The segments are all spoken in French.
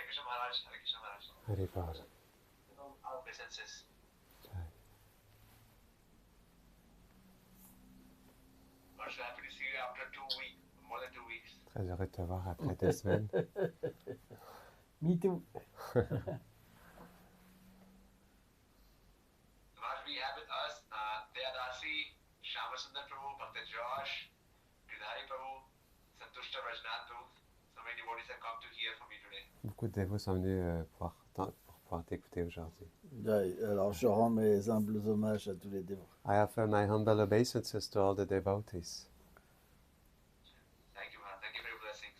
Krishna Maharaj. Hare Krishna Maharaj. Haripal. Our presences. I'm so happy to see you after 2 weeks, more than 2 weeks. Très heureux de te voir après 2 semaines. Me too. Maharaj, we have with us Dayadasi, Shamasundar Prabhu, Bhakta Josh, Girdhari Prabhu, Santushta Rajnath Prabhu. So many devotees have come to hear from you today. Beaucoup de dévots sont venus pour pouvoir t'écouter aujourd'hui. Alors je rends mes humbles hommages à tous les dévots. I offer my humble obeisances to all the devotees. Thank you, Maharaj. Thank you for your blessings.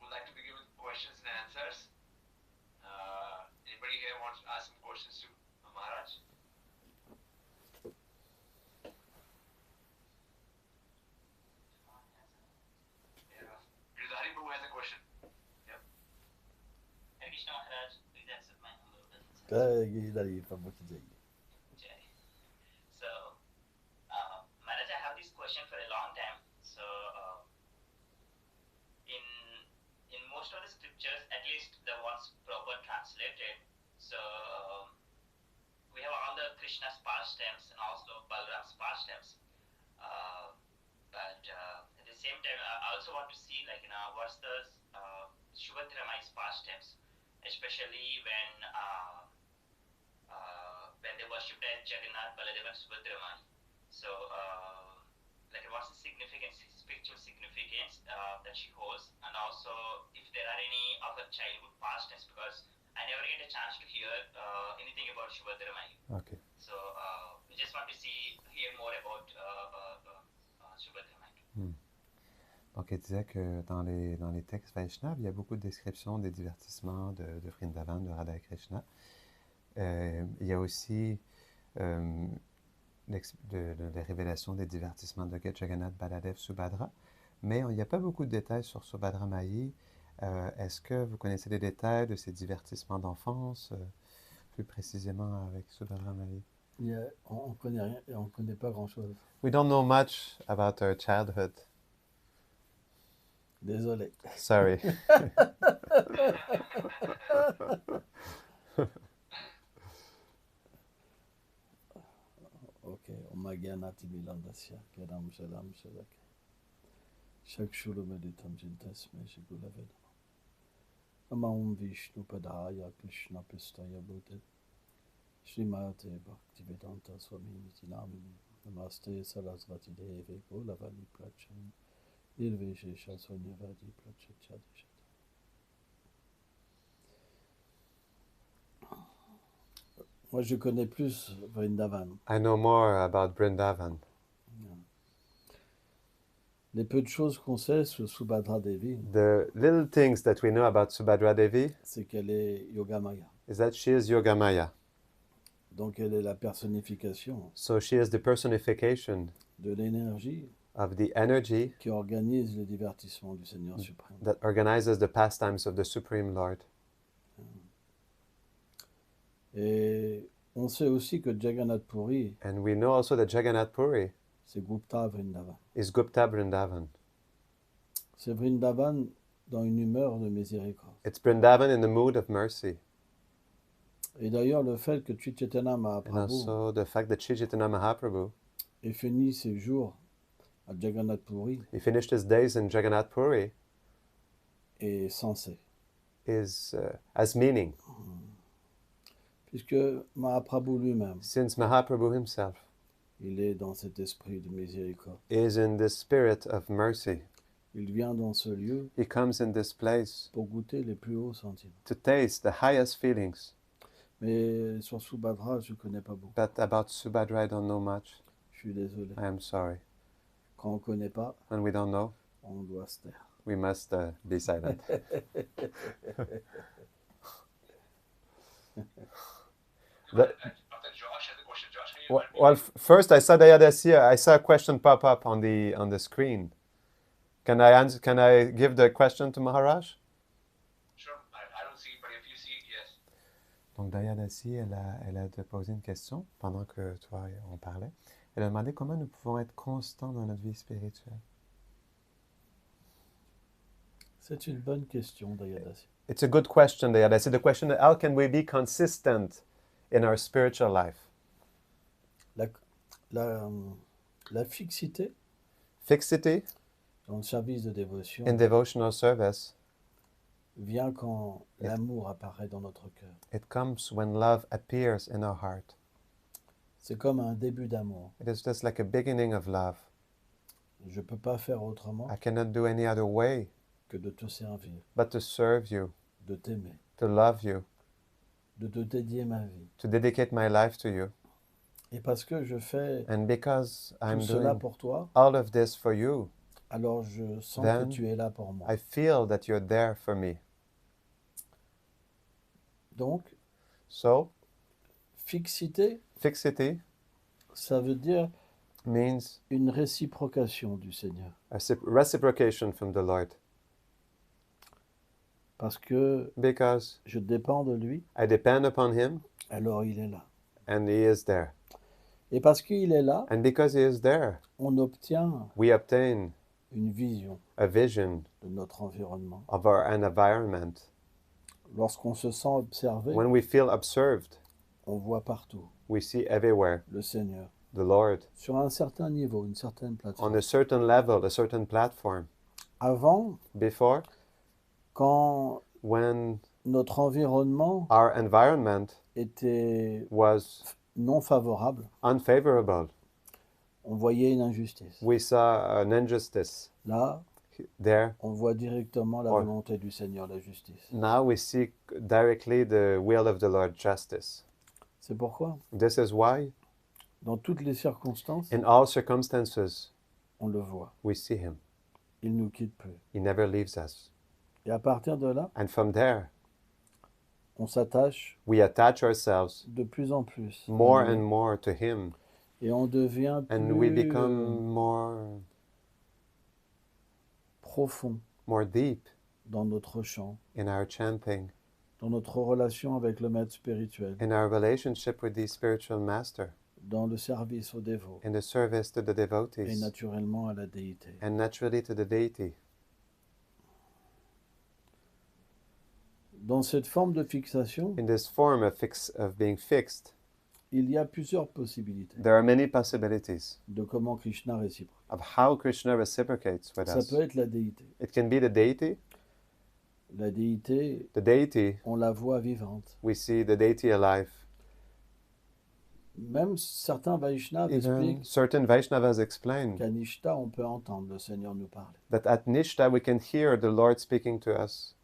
We'd like to begin with questions and answers. Anybody here wants to ask some questions to Maharaj? Yeah. Girdhari Prabhu has a question. Yep. Hare Krishna Maharaj, please accept my humble obeisances. Girdhari Prabhu ki jai. Jai. So, Maharaj, I have this question for a long time. So, in most of the scriptures, at least the ones proper translated, so we have all the Krishna's pastimes and also Balram's pastimes. But at the same time, I also want to see, like, what's the Subhadramai's pastimes, especially when they worshipped at Jagannath, Baladev, and Subhadramai. So, like, what's the significance, spiritual significance that she holds, and also if there are any of her childhood pastimes, because I never get a chance to hear anything about Subhadramai. Okay. So, we just want to hear more about Subhadramai. Donc, il disait que dans les textes Vaishnav, il y a beaucoup de descriptions des divertissements de Vrindavan, de Radha Krishna. Il y a aussi les révélations des divertissements de Jagannath, Baladev, Subhadra. Mais il n'y a pas beaucoup de détails sur Subhadra Mahi. Est-ce que vous connaissez les détails de ces divertissements d'enfance, plus précisément avec Subhadra Mahi? On connaît rien, on connaît pas grand-chose. We don't know much about her childhood. Désolé. Sorry. Ok, Omagyanati Milandasya, Kedam Shalam Shalak. Shakshuru Meditam Jintasme Shigulaveda. Namam Vishnu Padaya Krishna Pistaya Bhuta. Srimate Bhaktivedanta Swami Niti Namini. Namaste Sarasvati Deve Golavani Prachani. Nirveshesha Sonyavadi Prachachadishata. Moi, je connais plus Vrindavan. I know more about Vrindavan. Les peu de choses qu'on sait sur Subhadra Devi, The little things that we know about Subhadra Devi c'est qu'elle est Yogamaya. is that she is Yogamaya. Donc, elle est la personnification So she is the personification de l'énergie of the energy qui organise le divertissement du Seigneur suprême. that organizes the pastimes of the Supreme Lord. Et on sait aussi que Jagannath Puri, And we know also that Jagannath Puri c'est Gupta Vrindavan. is Gupta Vrindavan. C'est Vrindavan dans une humeur de miséricorde. It's Vrindavan in the mood of mercy. Et d'ailleurs, le fait que Sri Chaitanya And Mahaprabhu also the fact that Sri Chaitanya Mahaprabhu, ait fini ses jours à Jagannath Puri he finished his days in Jagannath Puri, est sensé. is as meaning, Puisque Mahaprabhu lui-même, since Mahaprabhu himself il est dans cet esprit de miséricorde. is in this spirit of mercy. Il vient dans ce lieu He comes in this place pour goûter les plus hauts sentiments. to taste the highest feelings. Mais sur Subhadra, je ne connais pas beaucoup. But about Subhadra, I don't know much. Je suis désolé. I am sorry. Quand on ne connaît pas, When we don't know, on doit se taire. we must be silent. Dr. Josh has a question. Josh, can you Well, first I saw Dayadasi. I saw a question pop up on the screen. Can I answer? Can I give the question to Maharaj? Sure. I don't see it, but if you see it, yes. Donc Dayadasi, elle a posé une question pendant que toi on parlait. Elle a demandé comment nous pouvons être constants dans notre vie spirituelle. C'est une bonne question, Dayadasi. It's a good question, Dayada. C'est the question, how can we be consistent in our spiritual life? La fixité Fixity dans le service de dévotion in devotional service, vient quand l'amour apparaît dans notre cœur. it comes when love appears in our heart. C'est comme un début d'amour. It is just like a beginning of love. Je ne peux pas faire autrement I cannot do any other way que de te servir, but to serve you, de t'aimer, to love you, de te dédier ma vie. to dedicate my life to you. Et parce que je fais And because I'm tout cela doing pour toi, all of this for you, alors je sens Then que tu es là pour moi. I feel that you're there for me. Donc, So, fixité, fixity ça veut dire means une réciprocation du Seigneur. a reciprocation from the Lord. Parce que Because je dépends de lui, I depend upon Him alors il est là. and He is there. Et parce qu'il est là, And because He is there, on obtient we obtain une vision a vision de notre environnement. of our environment. Lorsqu'on se sent observé, When we feel observed, on voit partout we see everywhere le Seigneur. the Lord Sur un certain niveau, une certaine on plateforme. a certain level, a certain platform. Avant, Before, quand when notre environnement our environment était was non favorable, unfavorable, on voyait une injustice. we saw an injustice Là, there. on voit directement la Ouais. volonté du Seigneur, la justice. Now we see directly the will of the Lord, justice. C'est pourquoi, This is why, dans toutes les circonstances, in all circumstances, on le voit. we see Him. Il ne nous quitte plus. He never leaves us. Et à partir de là, And from there, on s'attache we attach ourselves de plus en plus. more à lui. and more to Him. Et on devient And we plus become more profond deep dans notre chant, in our chanting, dans notre relation avec le maître spirituel, in our relationship with the spiritual master, dans le service aux dévots in the service to the et devotees, naturellement à la déité. and naturally to the deity. Dans cette forme de fixation, In this form of being fixed, il y a plusieurs possibilités there are many possibilities de comment Krishna réciproque. of how Krishna reciprocates with Ça us. peut être la déité. It can be the deity. La déité, The deity, on la voit vivante. we see the deity alive. Même certains Vaishnavas Even expliquent certain Vaishnavas explain qu'à Nishta, on peut entendre le Seigneur nous parler. that at Nishta we can hear the Lord speaking to us.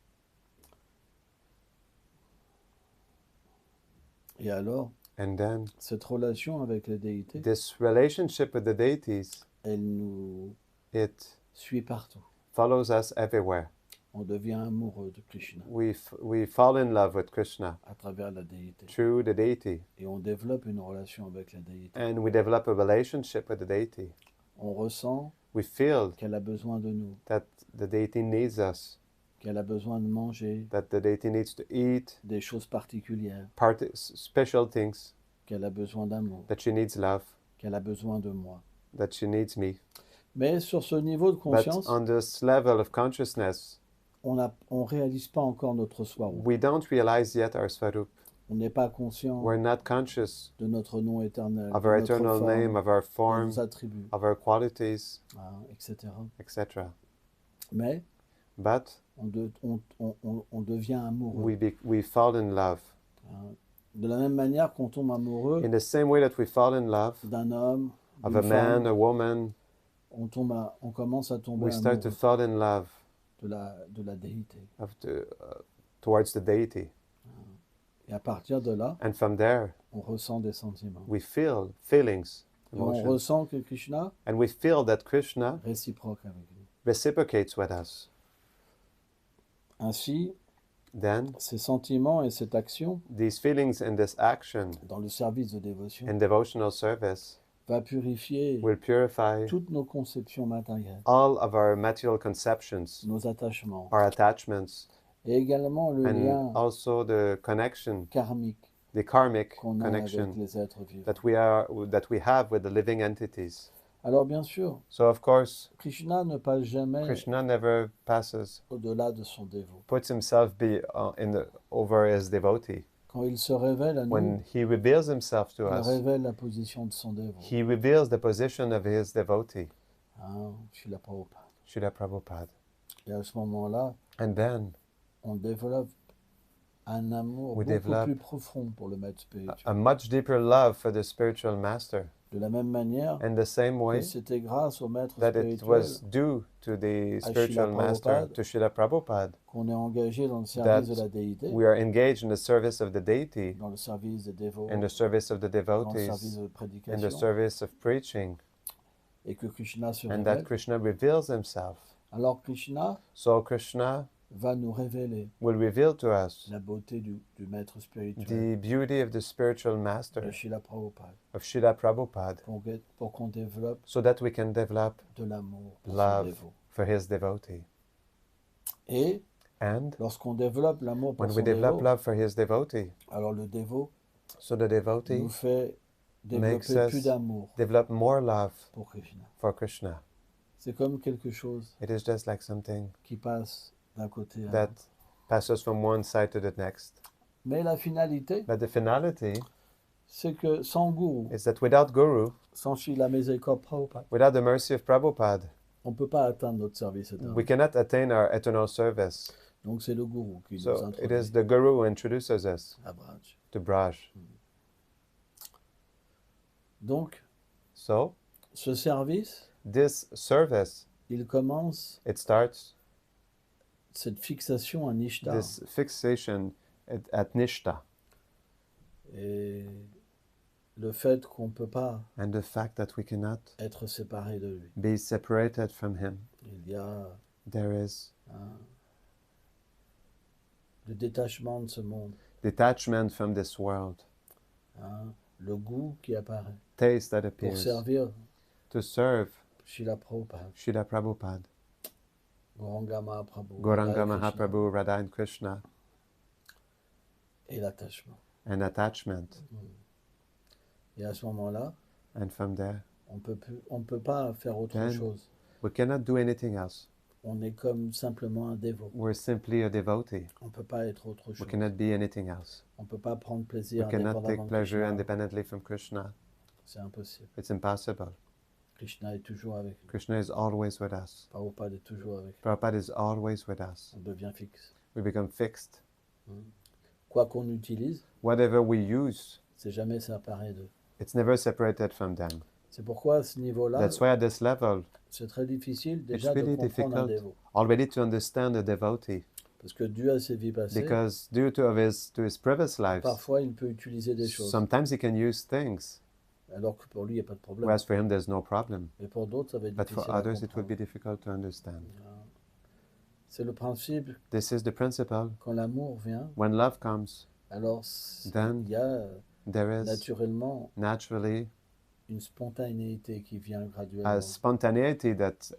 Et alors, And then cette relation avec la déité, this relationship with the deities, elle nous it suit partout. follows us everywhere. On devient amoureux de Krishna We fall in love with Krishna à travers la déité. through the deity. Et on développe une relation avec la déité. And we develop a relationship with the deity. On ressent We feel qu'elle a besoin de nous, that the deity needs us, qu'elle a besoin de manger that the deity needs to eat des choses particulières, special things, qu'elle a besoin d'amour, that she needs love, qu'elle a besoin de moi. that she needs me. Mais sur ce niveau de But conscience, on this level of consciousness, on réalise pas encore notre swarup. we don't realize yet our Swarup. On n'est pas conscient We're not conscious de notre nom éternel, of de our notre eternal forme, name, of our de form, nos attributs, of our qualities, etc. etc. Mais But on devient amoureux. we fall in love. De la même manière qu'on tombe amoureux In the same way that we fall in love d'un homme, of a d'une man, femme, a woman, on commence à tomber we start to amoureux fall in love de la déité. towards the deity. Et à partir de là, And from there, on ressent des sentiments. we feel feelings, Et on emotions. ressent que Krishna And we feel that Krishna réciproque avec nous. reciprocates with us. Ainsi, Then, ces sentiments et cette action these feelings and this action dans le service de dévotion in devotional service va purifier will purify toutes nos conceptions matérielles, all of our material conceptions, nos attachements, our attachments, et également le lien and also the connection, karmique the karmic qu'on a avec connection les êtres vivants. that we have with the living entities. Alors bien sûr, So of course, Krishna ne passe jamais Krishna never passes, au-delà de son dévot. puts himself over his devotee. Quand il se révèle à nous, When he reveals himself to il us, révèle la position de son dévot. he reveals the position of his devotee, Srila Prabhupada. Srila Prabhupada. Et à ce moment-là, And then on développe un amour We beaucoup develop plus profond pour le maître spirituel. a much deeper love for the spiritual master. De la même manière In the same que way c'était grâce au maître that it spirituel was due to the à spiritual Srila master, Prabhupada, to Srila Prabhupada, qu'on est engagé dans le service de that la déité, we are engaged in the service of the deity, dans le service des dévots, in the service of the dans le service devotees, de in the prédication, service of preaching, et que Krishna se and that révèle. Krishna reveals himself. Alors Krishna So Krishna va nous révéler will reveal to us la beauté du maître spirituel the beauty of the spiritual de master, Srila Prabhupada of Srila Prabhupada, pour qu'on développe so that we can develop de l'amour pour son love dévot. for his devotee. Et And lorsqu'on développe l'amour pour when son we develop dévot, love for his devotee, alors le dévot so the devotee nous fait makes développer us plus d'amour develop more love pour Krishna. for Krishna. C'est comme quelque chose It is just like something qui passe d'un côté à that l'autre. passes from one side to the next. Mais la finalité, But the finality c'est que sans gourou, is that without Guru, sans Srila Miséricorde Prabhupada, without the mercy of Prabhupada, on ne peut pas atteindre notre service éternel. we cannot attain our eternal service. Donc c'est le gourou qui nous So it introduit is the Guru who introduces us à Braj. to Braj. Donc So ce service, this service, il commence it starts cette fixation à Nishta. this fixation at Nishta, Et le fait qu'on ne peut pas and the fact that we cannot être séparé de lui. be separated from him. Il y a There is le détachement de ce monde, detachment from this world, le goût qui apparaît taste that pour appears servir to serve Srila Prabhupada, Srila Prabhupada, Gauranga Mahaprabhu, Gauranga Radha Krishna, Mahaprabhu, Radha and Krishna, et l'attachement. and attachment. Et à ce moment-là, And from there, on ne peut pas faire autre Then- chose. we cannot do anything else. On est comme simplement un dévot. We're simply a devotee. On ne peut pas être autre We chose. cannot be anything else. On ne peut pas prendre We plaisir cannot indépendamment take de pleasure Krishna. independently from Krishna. C'est impossible. It's impossible. Krishna est toujours avec nous. Krishna is always with us. Prabhupada est toujours avec nous. Prabhupada is always with us. On devient fixe. We become fixed. Quoi qu'on utilise, Whatever we use, c'est jamais séparé d'eux. it's never separated from them. C'est pourquoi à ce niveau-là, That's why at this level, c'est très difficile déjà really de comprendre un difficult. dévot. already to understand a devotee, Parce que dû à ses vies passées, because due to his previous lives, parfois il peut utiliser des choses. sometimes he can use things, Alors que pour lui, il n'y a pas de problème. whereas for him there's no problem. Mais pour d'autres, ça va être But difficile for à others, it would comprendre. be difficult to understand. C'est le principe, This is the principle. quand l'amour vient, When love comes, alors Then il y a there is naturellement naturally une spontanéité qui vient graduellement. a spontaneity that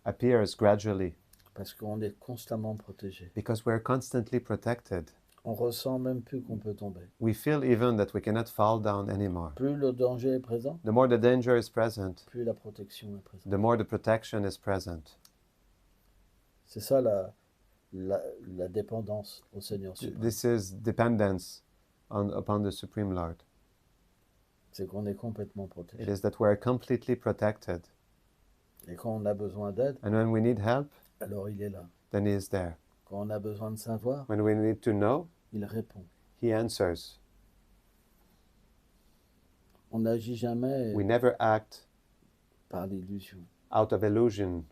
appears gradually, Parce qu'on est constamment protégé. because we're constantly protected. On ressent même plus qu'on peut tomber. We feel even that we cannot fall down anymore. Plus le danger est présent, The more the danger is present, plus la protection est présente. the more the protection is present. C'est ça la dépendance au Seigneur suprême. This is dependence upon the Supreme Lord. C'est qu'on est complètement It protégé. is that we're completely protected. Et quand on a besoin d'aide, And when we need help, alors il est là. then He is there. Quand on a besoin de savoir, When we need to know, il répond. He answers. On n'agit jamais We never act par l'illusion. out of illusion.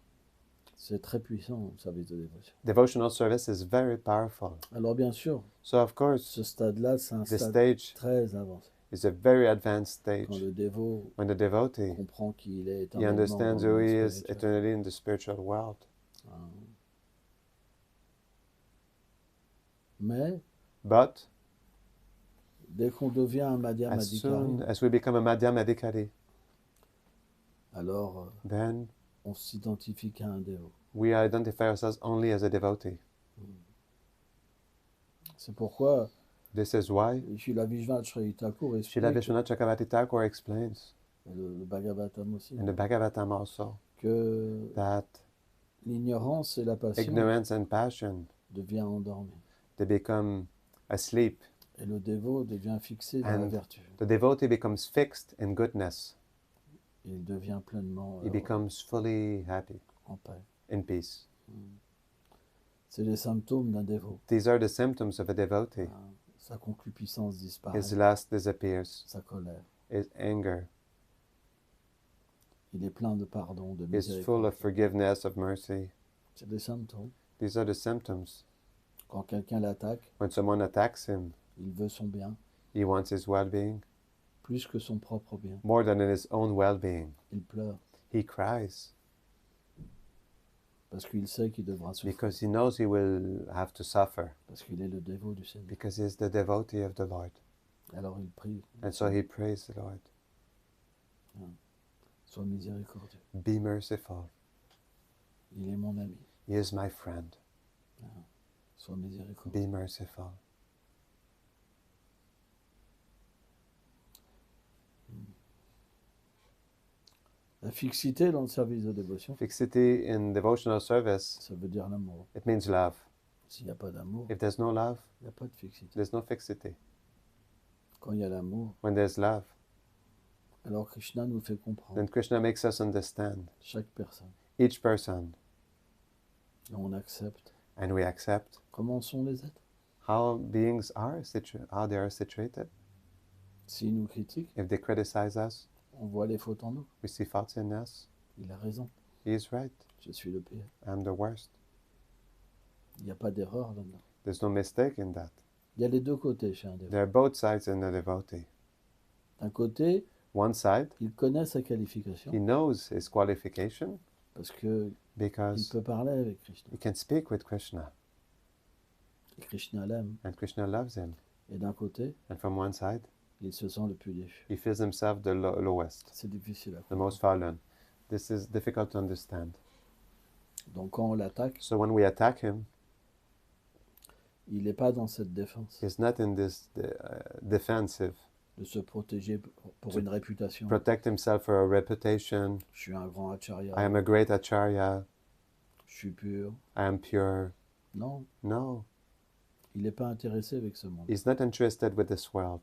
C'est très puissant, le service de dévotion. Devotional service is very powerful. Alors bien sûr, So of course, ce stade-là, c'est un the stade stage très avancé. is a very advanced Quand stage. le dévot When the devotee, comprend qu'il est he éternellement understands dans le who he monde is spirituel. eternally in the spiritual world. Mais But dès qu'on devient un Madhya as Madhikari, soon as we become a Madhya Madhikari, alors then on s'identifie qu'à un dévot. we identify ourselves only as a devotee. C'est pourquoi This is why Srila Vishwanath Chakravarti Thakur Srila explique Vishwanath Chakravarti Thakur explains le Bhagavatam aussi, and the Bhagavatam also, que that l'ignorance et la passion ignorance and passion, devient endormi. they become asleep, Et le dévot devient fixé dans la and vertu. the devotee becomes fixed in goodness. Il devient pleinement He becomes fully happy, en paix. in peace. C'est les symptômes d'un dévot. These are the symptoms of a devotee. Sa concupiscence disparaît, His lust disappears, sa colère. his anger Il est plein de pardon, de is full miséricorde. of forgiveness, of mercy. C'est des symptômes. These are the symptoms. Quand quelqu'un l'attaque, When someone attacks him, il veut son bien, he wants his well-being plus que son propre bien. more than in his own well-being. Il pleure He cries parce qu'il sait qu'il devra souffrir, because he knows he will have to suffer, parce qu'il est le dévot du Seigneur. because he is the devotee of the Lord. Alors il prie, And so he prays the Lord, sois miséricordieux. be merciful. Il est mon ami, He is my friend. sois miséricordieux. Be merciful. La fixité dans le service de dévotion, Fixity in devotional service, ça veut dire l'amour. it means love. S'il n'y a pas d'amour, If there's no love, il n'y a pas de fixité. there's no fixity. Quand il y a l'amour, When there's love, alors Krishna nous fait comprendre then Krishna makes us understand chaque personne. each person, Et on accepte and we accept comment sont les êtres. how beings are how they are situated. S'ils nous critiquent, If they criticize us, on voit les fautes en nous. we see faults in us. Il a raison, He is right. je suis le pire. I'm the worst. Il n'y a pas d'erreur là-dedans. There's no mistake in that. Il y a les deux côtés chez un dévot. There are both sides in the devotee. D'un côté, One side, il connaît sa qualification he knows his qualification parce qu'il because peut parler avec Krishna. he can speak with Krishna, Et Krishna l'aime. and Krishna loves him. Et d'un côté, And from one side, il se sent le plus déchu. he feels himself the lowest, C'est difficile à the comprendre. most fallen. This is difficult to understand. Donc quand on l'attaque, So when we attack him, il n'est pas dans cette défense he's not in this defensive, de se protéger pour une réputation. protect himself for a reputation. Je suis un grand acharya, I am a great acharya. je suis pur. I am pure. Non, No, il n'est pas intéressé avec ce monde. he's not interested with this world.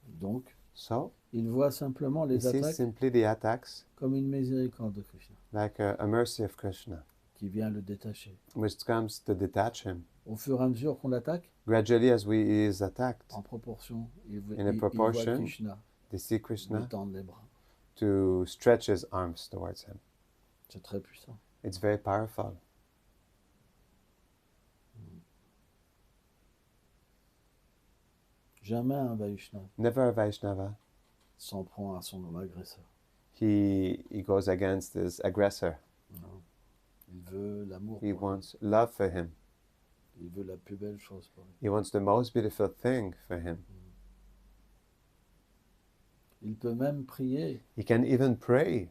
Donc, So il voit simplement he les sees attaques simply the attacks comme une miséricorde de Krishna like a mercy of Krishna, qui vient le détacher. which comes to detach him. Au fur et à mesure qu'on l'attaque, Gradually, as he is attacked, en proportion, il In a voit proportion, Krishna they see lui Krishna tendre les bras. to stretch his arms towards him. C'est très puissant. It's very powerful. Jamais un Vaishnava Never a Vaishnava. s'en prend à son agresseur. He goes against his aggressor. Non. Il veut l'amour He pour lui. wants love for him. Il veut la plus belle chose pour lui. He wants the most beautiful thing for him. Il peut même prier He can even pray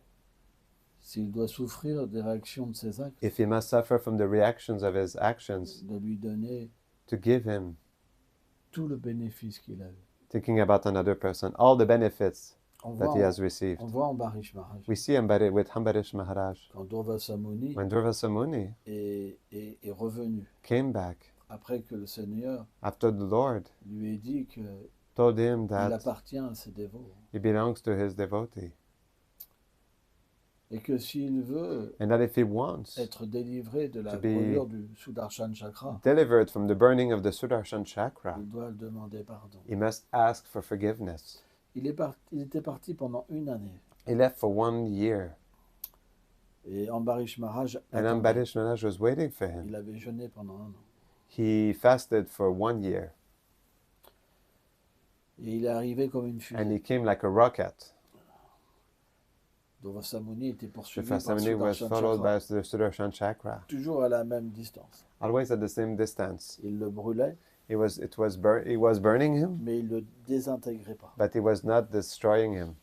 s'il doit souffrir des réactions de ses actes, if he must suffer from the reactions of his actions, de lui donner to give him, tout le bénéfice qu'il a eu. thinking about another person, all the benefits On that voit, he en, has received. on voit en Barish Maharaj, We see with Hambarish Maharaj, quand Durvasa Muni when Durvasa Muni est revenu, came back après que le Seigneur after the Lord lui ait dit qu'il told him that appartient à ses dévots, he belongs to his devotee, et que s'il veut and that if he wants être délivré de la To be- brûlure du Sudarshan Chakra, delivered from the burning of the Sudarshan chakra, il doit le demander pardon. he must ask for forgiveness. Il était parti pendant une année. He left for 1 year, Et Ambarish Maharaj, and attendait. Ambarish Maharaj was waiting for him. Il avait jeûné pendant un an. He fasted for 1 year, Et il est arrivé comme une and fusée. he came like a rocket. Durvasa Muni était The poursuivi par Fasamuni was Sudarshan followed Chakra, by the Sudarshan chakra, toujours à la même distance. always at the same distance. Il le brûlait, He was burning him, mais il ne le désintégrait pas. but he was not destroying him.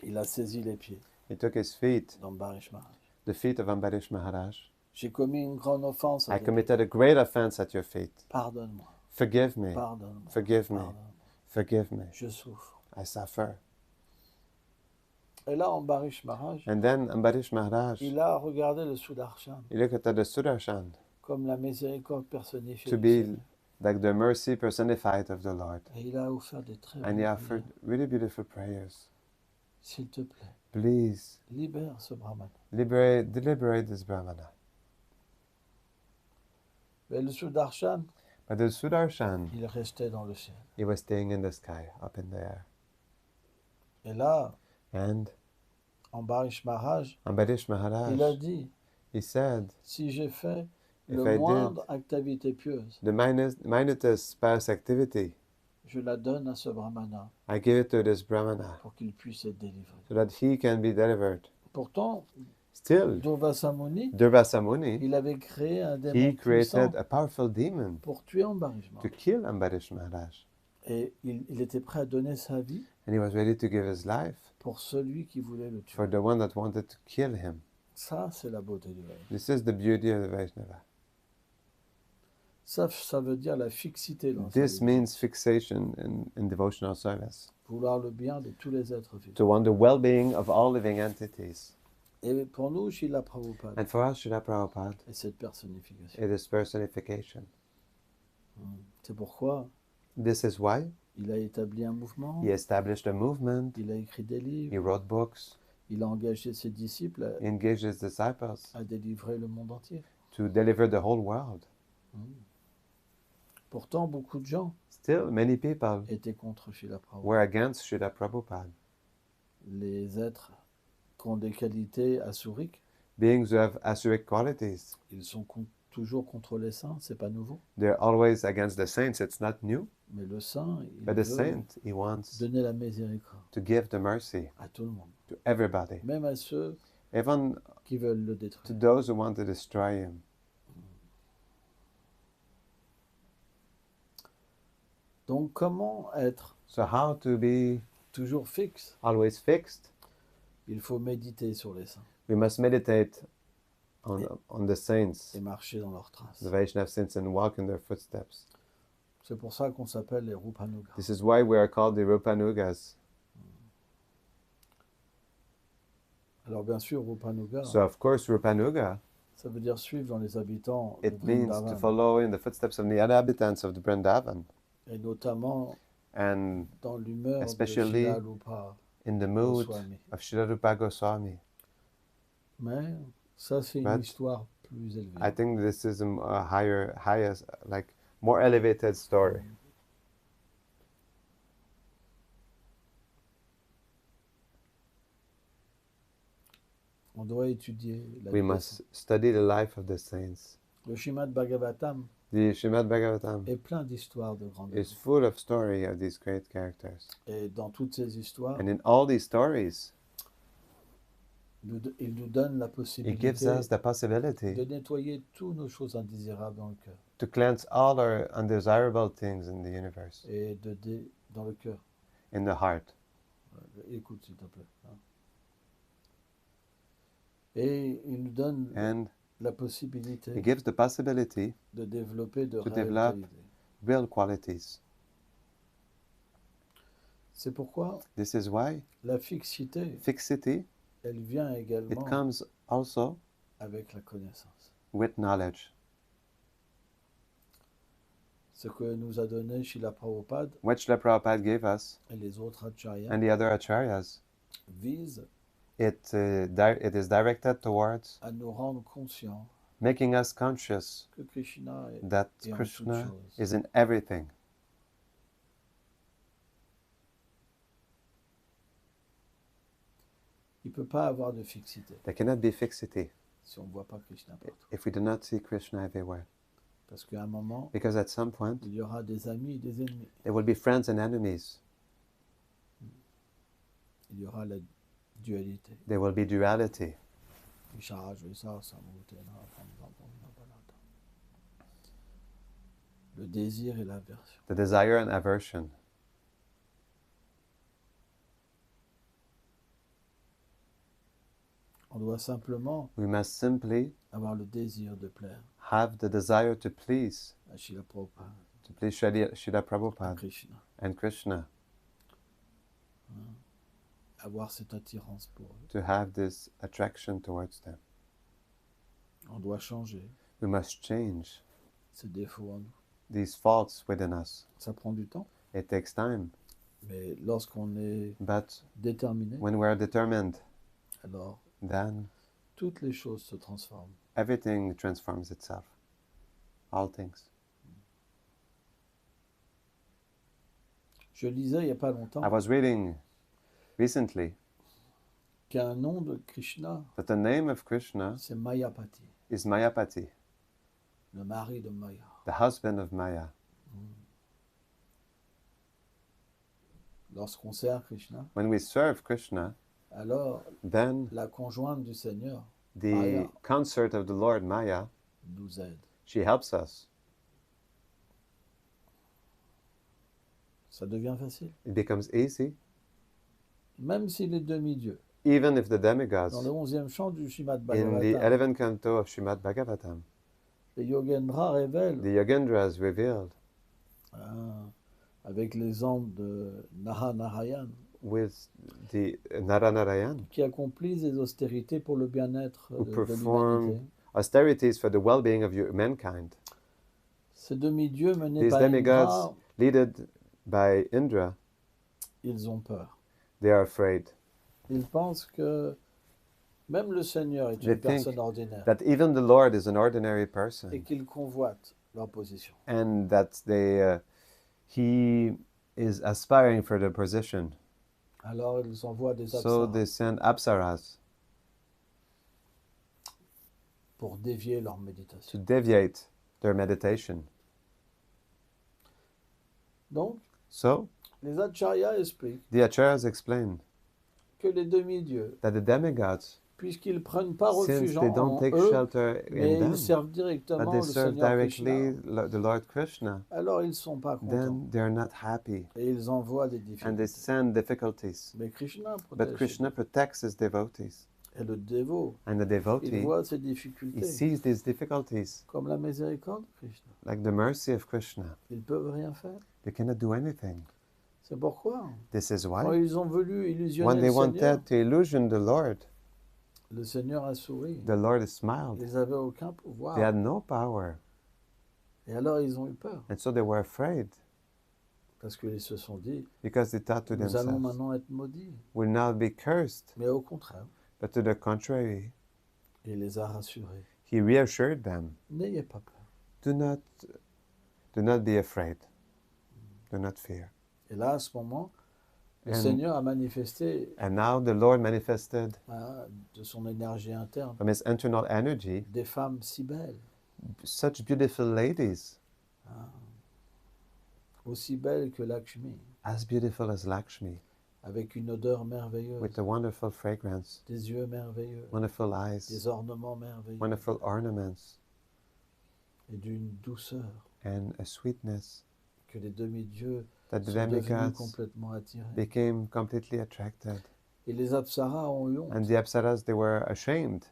Il a saisi les pieds He took his feet, d'Ambarish Maharaj. the feet of Ambarish Maharaj. J'ai commis une grande offense à I tes pieds. committed a great offense at your feet. Pardonne-moi, Forgive me. pardonne-moi, Forgive me. pardonne-moi. Forgive me. Je souffre. I suffer. Et là, Ambarish Maharaj, And then Ambarish Maharaj, il a regardé le Sudarshan he looked at the Sudarshan comme la miséricorde personnifiée to du be Seigneur. like the mercy personified of the Lord. Et il a offert des très And he belles offered prières. really beautiful prayers. S'il te plaît, Please, libère ce brahman. liberate this Brahmana. Mais le Sudarshan, But the Sudarshan, il restait dans le ciel. he was staying in the sky, up in the air. Et là, And Ambarish Maharaj, Ambarish il a Maharaj, dit, he said, si j'ai fait If le I did moindre activité pieuse, the minutest pious activity, je la donne à ce brahmana I give it to this Brahmana pour qu'il puisse être délivré. so that he can be delivered. Pourtant, Still, Durvasa Muni, Durvasa Muni, il avait créé un démon he puissant created a powerful demon pour tuer Ambarish to Maharaj. kill Ambarish Maharaj. Et il était prêt à donner sa vie And he was ready to give his life pour celui qui voulait le tuer. for the one that wanted to kill him. Ça, c'est la beauté du Vaishnava. This is the beauty of the Vaishnava. Ça veut dire la fixité dans sa This vie. means fixation in devotional service. Vouloir le bien de tous les êtres vivants. To want the well-being of all living entities. Et pour nous, Srila Prabhupada, And for us, Srila Prabhupada, et cette personnification. it is personification. C'est pourquoi This is why il a établi un mouvement, he established a movement, il a écrit des he livres, wrote books, il a engagé ses disciples he engaged his disciples à délivrer le monde entier. to deliver the whole world. Pourtant, beaucoup de gens Still, many people étaient contre Srila Prabhupada. were against Srila Prabhupada. Les êtres qui ont des qualités asuriques, Beings who have asuric qualities, ils sont toujours contre les saints, c'est pas nouveau. they're always against the saints. It's not new. Mais le saint, il But the veut saint, he wants donner la miséricorde to give the mercy à tout le monde, to everybody, même à ceux even qui veulent le to détruire. those who want to destroy him. Donc, comment être So how to be toujours fixe? always fixed? Il faut méditer sur les saints We must meditate on the saints, et marcher dans leurs traces. the Vaishnava saints, and walk in their footsteps. C'est pour ça qu'on s'appelle les Rupanuga. This is why we are called the Rupanugas. Alors, bien sûr, Rupanuga, So of course, Rupanuga, ça veut dire suivre dans les habitants de it means to Vrindavan, follow in the footsteps of the inhabitants of the Vrindavan, et notamment and dans l'humeur de especially Srila Rupa in the mood Goswami. of Srila Rupa Goswami. Mais ça, c'est une But histoire plus élevée. I think this is a highest, like more elevated story. On doit étudier la We vie des must saints. study the life of the saints. Le Srimad Bhagavatam The Srimad Bhagavatam est plein d'histoires de grands is hommes. full of story of these great characters. Et dans toutes ces histoires, And in all these stories, il nous donne la it gives possibilité us the possibility de nettoyer toutes nos choses indésirables dans le cœur. to cleanse all our undesirable things in the universe, Et dans le cœur. in the heart. Écoute, s'il te plaît. Hein. Et il nous donne And la possibilité it gives the possibility de développer de to réelles develop qualités. real qualities. C'est pourquoi This is why la fixité, fixity, elle vient it également comes also avec la connaissance. with knowledge. Ce que nous a donné Srila Prabhupada What Srila Prabhupada gave us et les autres acharyas and the other acharyas, vise it is directed towards à nous rendre conscients making us conscious que Krishna that est en Krishna toutes choses. is in everything. Il ne peut pas avoir de fixité There cannot be fixity si on ne voit pas Krishna partout. if we do not see Krishna everywhere. Parce qu'à un moment, Because at some point, il y aura des amis et des ennemis. there will be friends and enemies. Il y aura la dualité. There will be duality. Le désir et l'aversion. The desire and aversion. On doit simplement We must simply avoir le désir de plaire have the desire to please à Srila Prabhupada, Srila à Prabhupada Krishna. and Krishna. avoir cette attirance pour eux. to have this attraction towards them. On doit changer We must change ces défauts en nous. these faults within us. Ça prend du temps, It takes time, mais lorsqu'on est but déterminé, when we're determined, alors then toutes les choses se transforment. everything transforms itself. All things. Je lisais il n'y a pas longtemps I was reading recently qu'un nom de Krishna, that the name of Krishna c'est Mayapati, is Mayapati, le mari de Maya. the husband of Maya. Lorsqu'on sert Krishna, When we serve Krishna, alors then la conjointe du Seigneur the Maya consort of the Lord, Maya, nous aide. she helps us. Ça devient facile. It becomes easy, Même si les demi-dieux, even if the demigods, dans le 11e chant du Srimad in the Bhagavatam, 11th canto of Srimad Bhagavatam, les Yogendra révèlent, the Yogendras revealed avec les âmes de Naranarayan, with the Naranarayan, qui accomplissent des austérités pour le bien-être who de perform l'humanité. austerities for the well-being of mankind. Ces demi-dieux menés These par demigods, Indra, led by Indra, ils ont peur. they are afraid. Ils pensent que même le Seigneur est They une think personne ordinaire that even the Lord is an ordinary et person, qu'ils convoitent leur position. and that he is aspiring for the position. Alors ils envoient des So apsaras they send apsaras pour dévier leur to méditation. deviate their meditation. Donc, So les acharyas expliquent the acharyas explain que les demi-dieux, that the demigods, puisqu'ils prennent pas since refuge they en don't take eux, shelter mais in them, ils servent but directement they le serve Seigneur directly Krishna, the Lord Krishna, alors ils sont pas contents then they're not happy et ils envoient des and they difficultés. send difficulties. Mais Krishna But protège. Krishna protects his devotees, Et le dévot, and the il devotee, voit ces he difficultés sees these difficulties comme la miséricorde de Krishna. like the mercy of Krishna. Ils peuvent rien faire. They cannot do anything. C'est pourquoi, This is quand why ils ont voulu illusionner when they le Seigneur, wanted to illusion the Lord, le Seigneur a souri. the Lord smiled. Ils n'avaient aucun They pouvoir. had no power, Et alors ils ont eu peur. and so they were afraid Parce qu'ils se sont dit, because they thought to nous allons themselves, maintenant être maudits. "We'll now be cursed." Mais au contraire, But to the contrary, il les a rassurés. he reassured them, N'ayez pas peur. do not be afraid. Do not fear. Et là, à ce moment, le And- Seigneur a manifesté And now the Lord manifested de son énergie interne from his internal energy des femmes si belles, such beautiful ladies, aussi belles que Lakshmi, as beautiful as Lakshmi, avec une odeur merveilleuse, with a wonderful fragrance, des yeux merveilleux, wonderful eyes, des ornements merveilleux wonderful ornaments, et d'une douceur and a sweetness que les demi-dieux that the sont devenus demigods complètement attirés. became completely attracted. Et les apsaras ont eu honte. And the apsaras, they were ashamed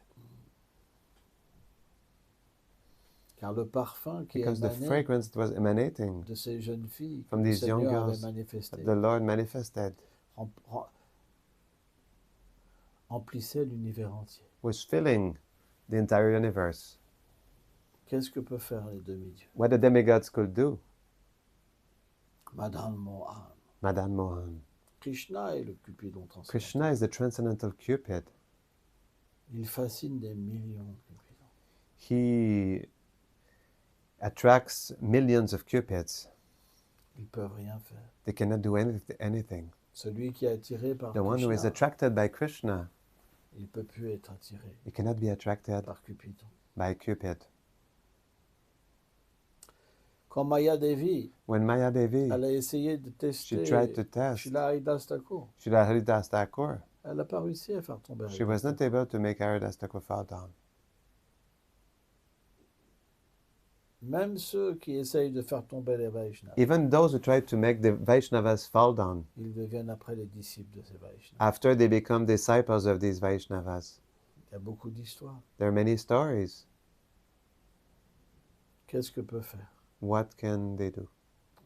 Car le parfum qui because the émanait fragrance that was emanating de ces jeunes filles que from le these young Seigneur avait girls manifesté that the Lord manifested emplissait l'univers entier. was filling the entire universe. Qu'est-ce que peuvent faire les demi-dieux? What the demigods could do, Madame Mohan. Madan Mohan. Krishna est le Cupidon transcendantal. Krishna is the transcendental Cupid. Il fascine des millions de Cupidons. He attracts millions of Cupids. Ils ne peuvent rien faire. They cannot do anything. Celui qui est attiré par The one who is Krishna, attracted by Krishna, il ne peut plus être attiré he cannot be attracted par Cupidon. by Cupid. Quand Maya Devi, When Maya Devi, elle a essayé de she tester tried to test Srila Haridas Thakur, Srila Haridas Thakur, elle n'a pas réussi à faire tomber she was Haridas not Thakur. able to make Haridas Thakur fall down. Même ceux qui essayent de faire tomber les Vaishnavas, Even those who tried to make the Vaishnavas fall down, ils deviennent après les disciples de ces Vaishnavas. after they become disciples of these Vaishnavas, Il y a beaucoup d'histoires. there are many stories. Qu'est-ce que peut faire What can they do?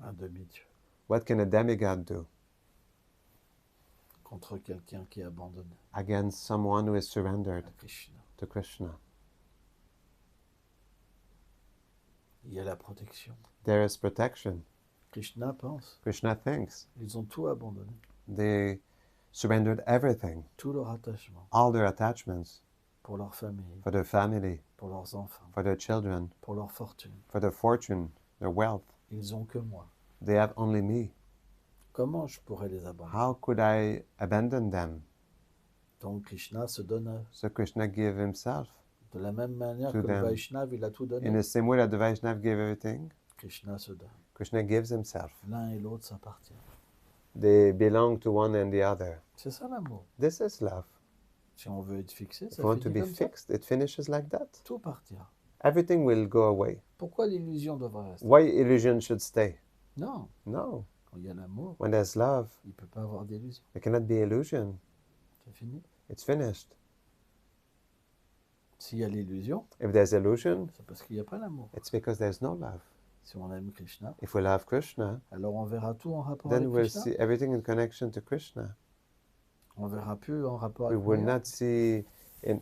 un demi-dieu? What can a demigod do? contre quelqu'un qui est abandonné against someone who is surrendered à Krishna. to Krishna. Il y a la protection. There is protection. Krishna pense, Krishna thinks ils ont tout abandonné, they surrendered everything, tout leur attachement, all their attachments pour leur famille, for their family, pour leurs enfants, for their children, pour leur fortune. for their fortune, their wealth. Ils ont que moi. They have only me. Comment je pourrais les abandonner? How could I abandon them? Donc Krishna se donne à eux. So Krishna gave himself. De la même manière To que them. le Vaishnav, il a tout In donné. the same way that the Vaishnav gave everything, Krishna se donne. Krishna gives himself. L'un et l'autre s'appartiennent. They belong to one and the other. C'est ça l'amour. This is love. Si on veut être fixé, If ça you want to finit be comme ça. fixed, it finishes like that. Tout partira. Everything will go away. Pourquoi l'illusion devrait rester? Why illusion should stay? Non. No. Quand il y a l'amour, When there's love, il ne peut pas avoir d'illusion. there cannot be illusion. C'est fini. It's finished. S'il y a l'illusion, If there's illusion, c'est parce qu'il n'y a pas l'amour. it's because there's no love. Si on aime Krishna, If we love Krishna, alors on verra tout en rapport then avec we'll Krishna. see everything in connection to Krishna. On verra plus en rapport We avec will Maya. not see in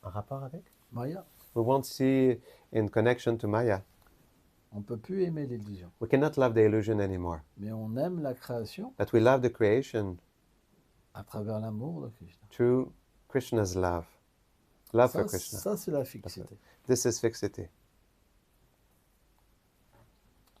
en rapport avec? Maya. We won't see in connection to Maya. On ne peut plus aimer l'illusion. We cannot love the illusion anymore. Mais on aime la création But we love the creation à travers l'amour de Krishna. through Krishna's love. Love for Ça, Krishna. ça c'est la fixité. This is fixity.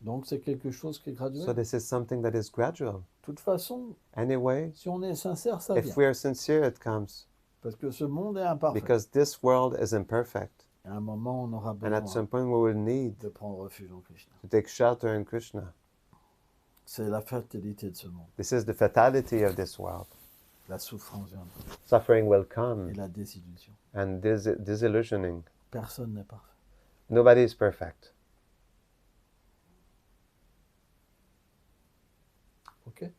Donc c'est quelque chose qui est graduel. So this is something that is gradual. De toute façon, Anyway, si on est sincère, ça vient. if we are sincere, it comes. Parce que ce monde est imparfait. Because this world is imperfect. À un moment, on aura And at some besoin point we will need de prendre refuge en Krishna. to take shelter in Krishna. C'est la fatalité de ce monde. This is the fatality of this world. La souffrance viendra. Suffering will Et come la désillusion. and disillusioning. Personne n'est parfait. Nobody is perfect. OK?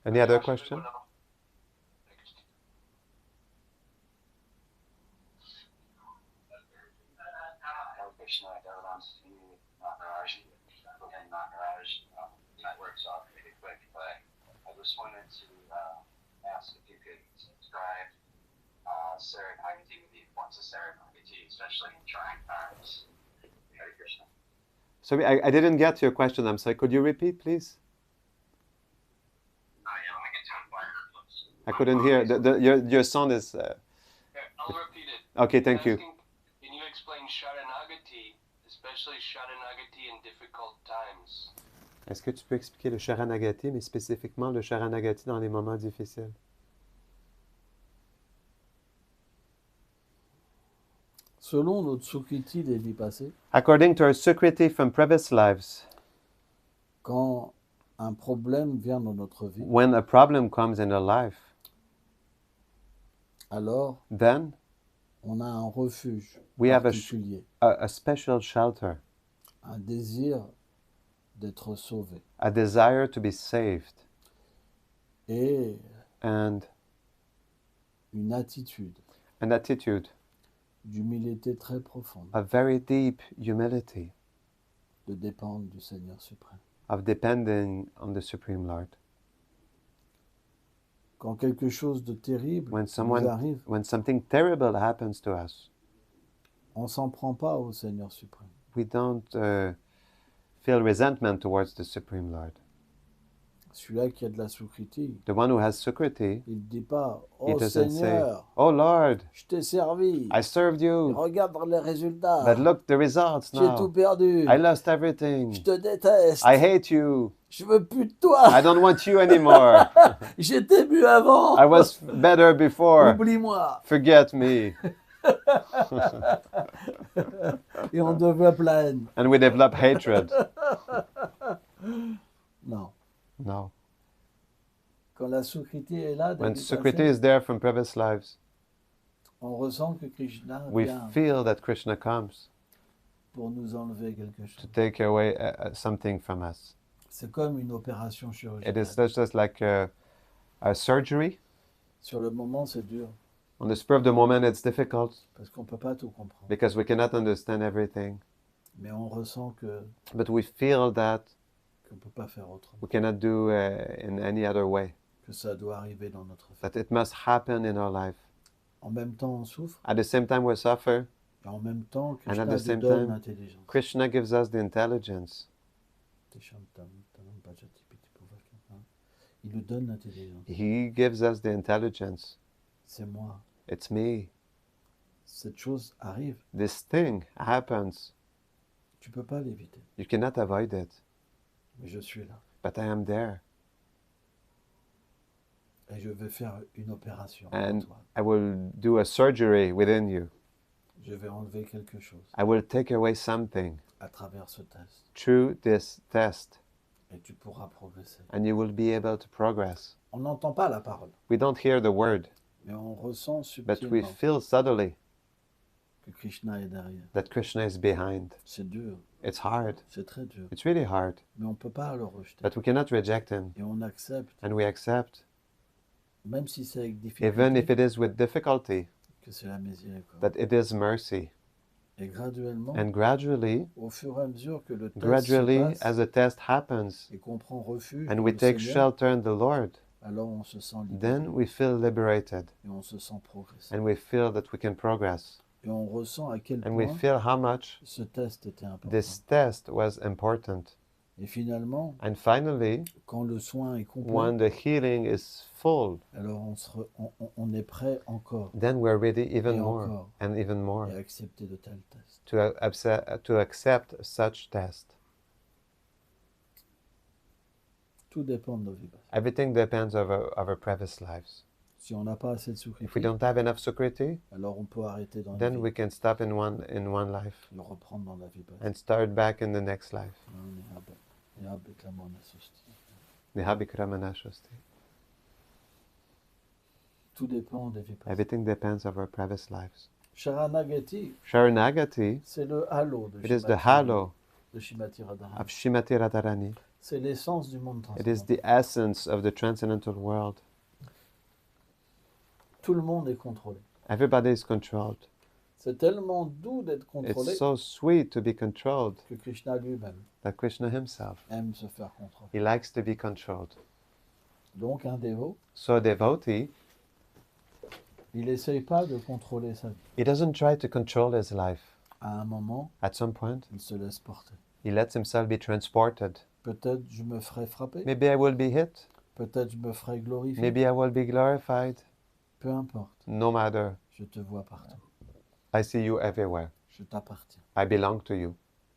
Any other question? Krishna, Devadansini, Maharaj, and Maharaj networks off really quick, but I just wanted to ask if you could describe Saranagati with the importance of Saranagati, especially in trying times. Hare Krishna. Sorry, I didn't get your question. I'm sorry. Could you repeat, please? Yeah, let me get to it. I couldn't hear. Your sound is. Here, I'll repeat it. Okay, thank you. Asking, can you explain Sharanagati, especially Sharanagati in difficult times? Est-ce que tu peux expliquer le Sharanagati, mais spécifiquement le Sharanagati dans les moments difficiles? Selon notre Sukriti des vies passées, According to our Sukriti from previous lives, quand un problème vient dans notre vie, when a problem comes in our life, alors then on a un refuge We have a particulier, a special shelter, un désir d'être sauvé a desire to be saved, et and une attitude an attitude d'humilité très profonde, of very deep humility, de dépendre du Seigneur suprême. of depending on the Supreme Lord. Quand quelque chose de terrible When nous someone, arrive, when something terrible happens to us, on s'en prend pas au Seigneur suprême. we don't feel resentment towards the Supreme Lord. Celui-là qui a de la Sukriti, The one who has Sukriti, il ne dit pas « he Oh doesn't say, Seigneur, "Oh Lord, je t'ai servi, I served you, regarde les résultats, but look the results j'ai tout now. perdu, I lost everything. je te déteste, I hate you. je veux plus de toi, I don't want you anymore. j'étais mieux avant, I was better before. oublie-moi. Forget me." Et on développe la haine. And we develop hatred. Non. No. Quand la Sukriti est là, When David Sukriti Passé, is there from previous lives, on ressent que Krishna we vient feel that Krishna comes pour nous enlever quelque to chose. take away something from us. C'est comme une opération It chirurgicale. is just like a surgery. Sur le moment, c'est dur. On the spur of the moment, it's difficult parce qu'on ne peut pas tout comprendre. because we cannot understand everything. Mais on ressent But we feel that qu'on ne peut pas faire autrement, we cannot do in any other way, que ça doit arriver dans notre vie. that it must happen in our life. En même temps, on souffre, At the same time, we suffer, et en même temps, And at Krishna the same nous donne time, l'intelligence. Krishna gives us the intelligence. Il nous donne l'intelligence. He gives us the intelligence. C'est moi. It's me. Cette chose arrive. This thing happens. Tu peux pas l'éviter. You cannot avoid it. Mais je suis là. But I am there. Et je vais faire une opération And en toi. I will do a surgery within you. Je vais enlever quelque chose I will take away something à travers ce test. through this test, Et tu pourras progresser. and you will be able to progress. On n'entend pas la parole. We don't hear the word, Mais on ressent but we subtilement feel subtly que Krishna est derrière. that Krishna is behind. C'est dur. It's hard. C'est très dur. It's really hard, Mais on ne peut pas le rejeter. but we cannot reject him, Et on accepte, and we accept, même si c'est avec even if difficulté, it is with difficulty, que c'est la miséricorde. that it is mercy. Et graduellement, And gradually, au fur et à mesure que le test gradually, se passe as the test happens, et qu'on prend refuge and dans we le take Seigneur, shelter in the Lord, alors on se sent libéré then we feel liberated, et on se sent progresser. and we feel that we can progress, Et on ressent à quel and we point feel how much ce test était important. this test was important. Et finalement, And finally, quand le soin est complet, when the healing is full, alors on est prêt encore then we're ready even et more encore and even more à accepter de tels tests. to accept such test. Tout dépend de nos vies. Everything depends of our previous lives. Si on n'a pas assez de If we sucrité, don't have enough sukriti, alors on peut arrêter dans la then vie we can stop in one life et le reprendre dans la vie passée. and start back in the next life. Nihabikramana-shosti. Tout dépend des vies passées. Everything depends of our previous lives. Sharanagati, Sharanagati, c'est le halo de it is the Shrimati- halo de Shrimati Radharani. of Shrimati Radharani. C'est l'essence du monde It is transcendantal. the essence of the transcendental world. Tout le monde est contrôlé. Everybody is controlled. C'est tellement doux d'être contrôlé It's so sweet to be controlled que Krishna lui-même that Krishna himself, aime se faire contrôler. he likes to be controlled. Donc un dévot, So a devotee, il n'essaye pas de contrôler sa vie. he doesn't try to control his life. À un moment, At some point, il se laisse porter. he lets himself be transported. Peut-être je me ferai frapper, Maybe I will be hit. peut-être je me ferai glorifier. Maybe I will be glorified. Peu importe, No matter. je te vois partout. I see you everywhere. Je t'appartiens. I belong to you.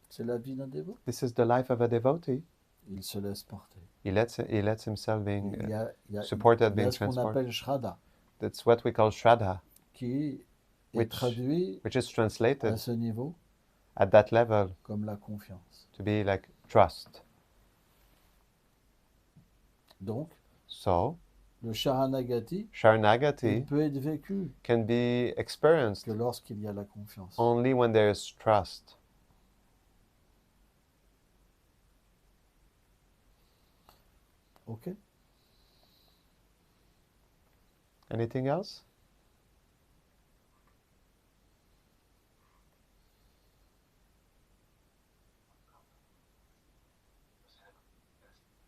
C'est la vie d'un dévot. This is the life of a devotee. Il se laisse porter. He lets himself being Il y a supported, il y a being ce qu'on transported. appelle Shraddha, That's what we call Shraddha, qui est Which- traduit which is à translated ce niveau at that level comme la confiance. to be like trust. Donc, So, le Sharanagati, il Sharanagati peut être vécu can be experienced que lorsqu'il y a la confiance. only when there is trust. Ok? Anything else?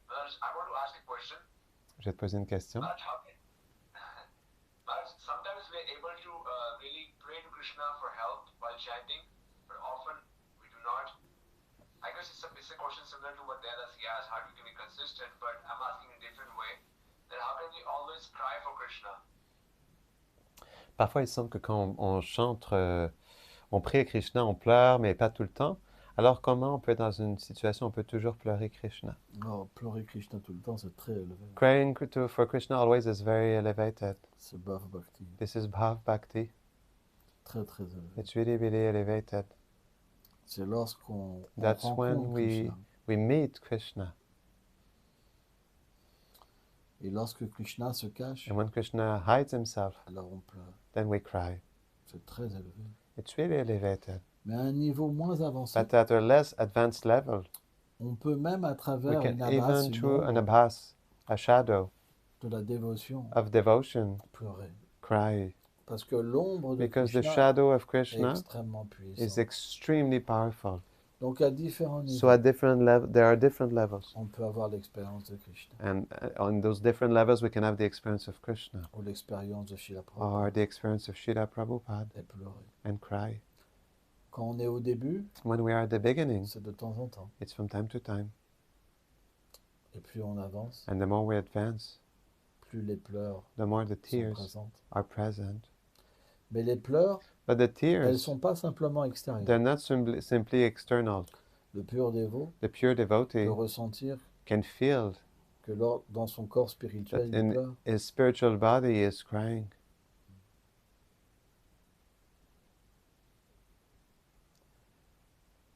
Maharaj, I want to ask a question. Je vais te poser une question. Maharaj, Maharaj, sometimes we're able to really pray to Krishna for help while chanting, but often we do not. I guess it's a question similar to what Dayadasi asked, how do we be consistent, but I'm asking in a different way. Then how can we always cry for Krishna? Parfois, il semble que quand on chante, on prie à Krishna, on pleure, mais pas tout le temps. Alors, comment on peut être dans une situation où on peut toujours pleurer Krishna? Non, pleurer Krishna tout le temps, c'est très élevé. Crying for Krishna always is very elevated. C'est Bhav Bhakti. This is Bhav Bhakti. Très, très élevé. It's really, really elevated. C'est lorsqu'on That's rencontre when Krishna. we meet Krishna. Et lorsque Krishna se cache, And when Krishna hides himself, alors on pleure. then we cry. C'est très élevé. It's really elevated. Mais à un niveau moins avancé, But at a less advanced level, on peut même à we travers une can abbas, even through an abhas, a shadow de la dévotion, of devotion, pleurer. cry. Parce que l'ombre de because the Krishna shadow of est Krishna extrêmement is puissante. extremely powerful. Donc à différents So niveaux, at different there are different levels. on peut avoir l'expérience de Krishna And on those different levels, we can have the experience of Krishna ou l'expérience de Srila or Prabhupada the experience of Srila Prabhupada et pleurer. and cry. Quand on est au début, When we are at the beginning, c'est de temps en temps. it's from time to time. Et plus on avance, And the more we advance, plus les pleurs the more the sont tears présentes. are present. Mais les pleurs, But the elles ne tears, sont pas simplement extérieures. they're not simply external. Le pur dévot The pure devotee peut ressentir can feel que dans son corps spirituel, that il in pleure. his spiritual body is crying.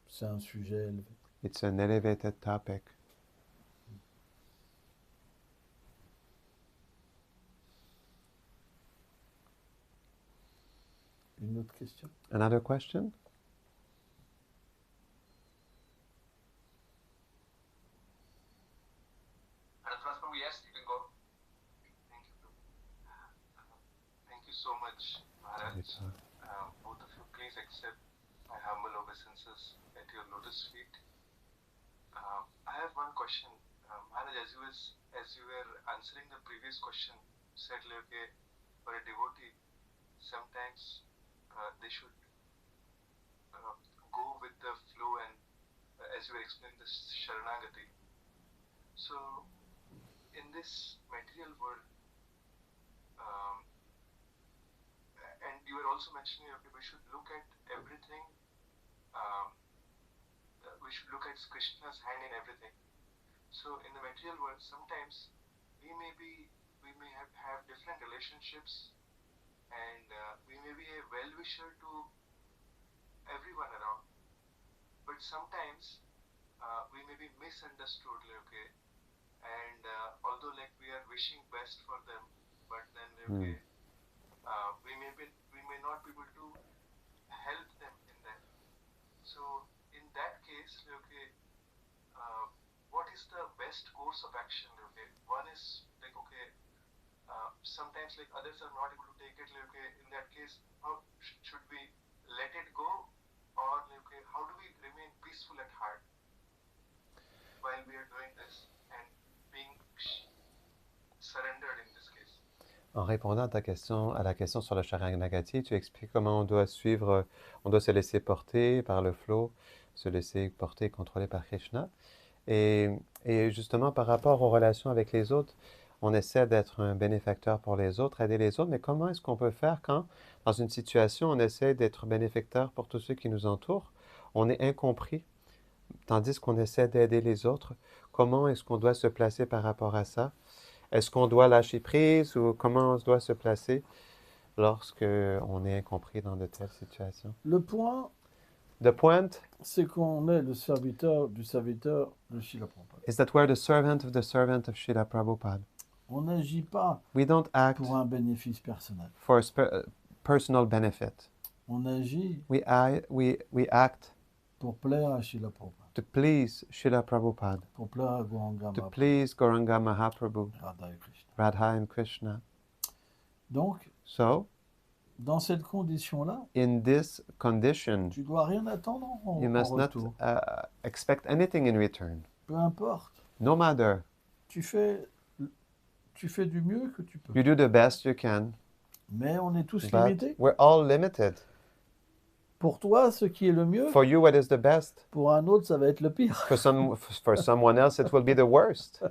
C'est un sujet élevé. It's an elevated topic. Une autre question? Another question? Yes, you can go. Thank you. Thank you so much, Maharaj. Both of you, please accept my humble obeisances at your lotus feet. I have one question. Maharaj, as you were answering the previous question, you said, okay, for a devotee, sometimes they should go with the flow and, as you were explaining, the Sharanagati. So, in this material world, and you were also mentioning, okay, we should look at everything, we should look at Krishna's hand in everything. So in the material world, sometimes we may have different relationships, and we may be a well-wisher to everyone around, but sometimes we may be misunderstood, okay, and although like we are wishing best for them, but then okay, we may not be able to help them in that. So in that case, okay, what is the best course of action? Okay, one is like, okay, sometimes like others are not able to take it. Like, okay, in that case, how should we let it go, or okay, how do we remain peaceful at heart while we are doing this and being surrendered in this case? En répondant à la question sur le Sharanagati, tu expliques comment on doit suivre, on doit se laisser porter par le flot, se laisser porter et contrôler par Krishna. Et justement, par rapport aux relations avec les autres, on essaie d'être un bénéfacteur pour les autres, aider les autres, mais comment est-ce qu'on peut faire quand, dans une situation, on essaie d'être bénéfacteur pour tous ceux qui nous entourent, on est incompris, tandis qu'on essaie d'aider les autres? Comment est-ce qu'on doit se placer par rapport à ça? Est-ce qu'on doit lâcher prise ou comment on doit se placer lorsqu'on est incompris dans de telles situations? Le point, The point c'est qu'on est le serviteur du serviteur de Srila Prabhupada. is that we're the servant of Srila Prabhupada. On n'agit pas We don't act pour un bénéfice personnel. for personal benefit. On agit We act pour plaire à Srila Prabhupada, to please Srila Prabhupada, pour plaire à Gauranga to Mahaprabhu, please Gauranga Mahaprabhu, Radha et Krishna. Radha and Krishna. Donc, So, dans cette condition-là, in this condition, tu dois rien attendre you en must not retour. expect anything in return. Peu importe. No matter. Tu fais du mieux que tu peux. You do the best you can, Mais on est tous but limités. we're all limited. Pour toi, ce qui est le mieux, For you, what is the best? pour un autre, ça va être le pire. For someone else, it will be the worst.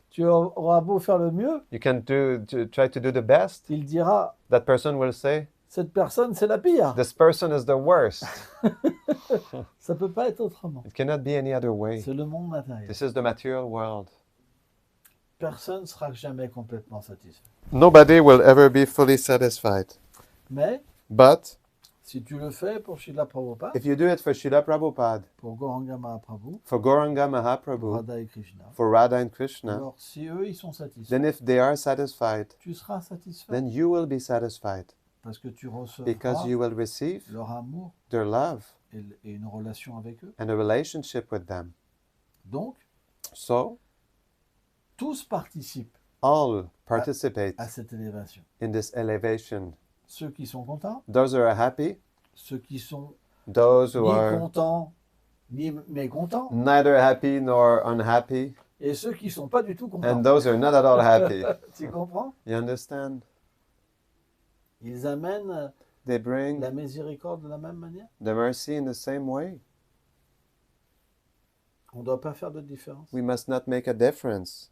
Tu auras beau faire le mieux, You can try to do the best. il dira, That person will say, cette personne, c'est la pire. this person is the worst. Ça peut pas être autrement. It cannot be any other way. C'est le monde matériel. This is the material world. Personne ne sera jamais complètement satisfait. Nobody will ever be fully satisfied. Mais But si tu le fais pour Srila Prabhupada, if you do it for Srila Prabhupada, pour Gauranga Mahaprabhu, for Gauranga pour Mahaprabhu, Radha et Krishna, for Radha and Krishna, alors si eux, ils sont satisfaits, then if they are satisfied, tu seras satisfait. then you will be satisfied Parce que tu because recevras you will receive leur amour their love et une relation avec eux. and a relationship with them. Donc, So, tous participent all participate à cette élévation. in this elevation ceux qui sont contents, those who are happy, ceux qui sont those who ni are contents ni mécontents, neither happy nor unhappy, et ceux qui sont pas du tout contents. and those who are not at all happy. Tu comprends? You understand? Ils amènent They bring la miséricorde de la même manière. the mercy in the same way. On ne doit pas faire de différence. We must not make a difference.